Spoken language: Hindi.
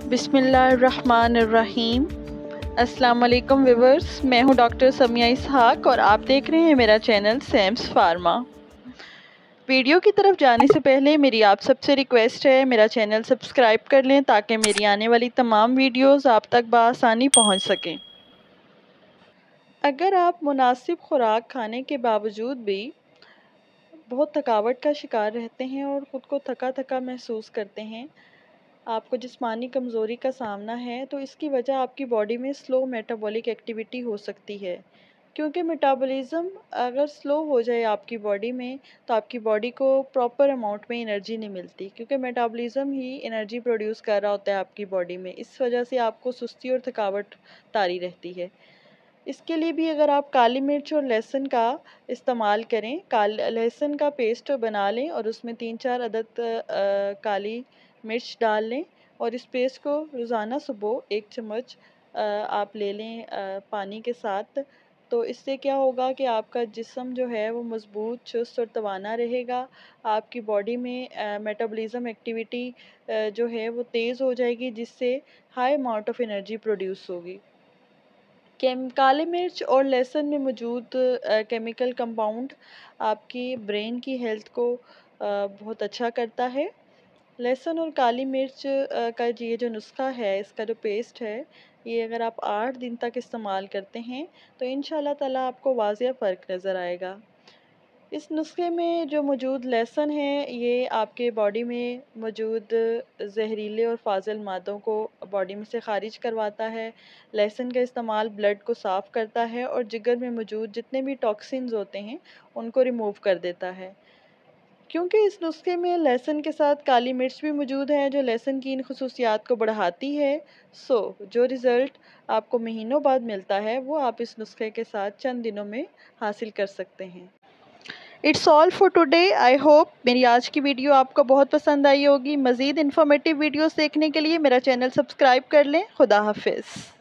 बिस्मिल्लाहिर्रहमानिर्रहीम। अस्सलाम वालेकुम व्यूवर्स, मैं हूं डॉक्टर समिया इसहाक और आप देख रहे हैं मेरा चैनल सैम्स फार्मा। वीडियो की तरफ जाने से पहले मेरी आप सबसे रिक्वेस्ट है मेरा चैनल सब्सक्राइब कर लें ताकि मेरी आने वाली तमाम वीडियोस आप तक बआसानी पहुंच सकें। अगर आप मुनासिब खुराक खाने के बावजूद भी बहुत थकावट का शिकार रहते हैं और ख़ुद को थका थका महसूस करते हैं, आपको जिस्मानी कमज़ोरी का सामना है, तो इसकी वजह आपकी बॉडी में स्लो मेटाबॉलिक एक्टिविटी हो सकती है। क्योंकि मेटाबॉलिज़्म अगर स्लो हो जाए आपकी बॉडी में, तो आपकी बॉडी को प्रॉपर अमाउंट में एनर्जी नहीं मिलती, क्योंकि मेटाबॉलिज़्म ही एनर्जी प्रोड्यूस कर रहा होता है आपकी बॉडी में। इस वजह से आपको सुस्ती और थकावट तारी रहती है। इसके लिए भी अगर आप काली मिर्च और लहसुन का इस्तेमाल करें, लहसुन का पेस्ट बना लें और उसमें 3-4 अदद काली मिर्च डाल लें और इस पेस्ट को रोज़ाना सुबह 1 चम्मच आप ले लें पानी के साथ। तो इससे क्या होगा कि आपका जिस्म जो है वो मज़बूत, चुस्त और तवाना रहेगा। आपकी बॉडी में मेटाबॉलिज़्म एक्टिविटी जो है वो तेज़ हो जाएगी, जिससे high amount of energy produce होगी। काली मिर्च और लहसुन में मौजूद केमिकल कंपाउंड आपकी ब्रेन की हेल्थ को बहुत अच्छा करता है। लहसुन और काली मिर्च का ये जो नुस्खा है, इसका जो पेस्ट है, ये अगर आप 8 दिन तक इस्तेमाल करते हैं तो इंशाल्लाह ताला आपको वाज़िया फ़र्क नज़र आएगा। इस नुस्खे में जो मौजूद लहसुन है, ये आपके बॉडी में मौजूद जहरीले और फाजिल मादों को बॉडी में से ख़ारिज करवाता है। लहसुन का इस्तेमाल ब्लड को साफ़ करता है और जिगर में मौजूद जितने भी टॉक्सिन्स होते हैं उनको रिमूव कर देता है। क्योंकि इस नुस्खे में लहसुन के साथ काली मिर्च भी मौजूद है जो लहसुन की इन खुसूसियात को बढ़ाती है, जो रिज़ल्ट आपको महीनों बाद मिलता है वो आप इस नुस्खे के साथ चंद दिनों में हासिल कर सकते हैं। It's all for today. I hope मेरी आज की वीडियो आपको बहुत पसंद आई होगी। मज़ीद इन्फॉर्मेटिव वीडियोस देखने के लिए मेरा चैनल सब्सक्राइब कर लें। खुदा हाफिज़।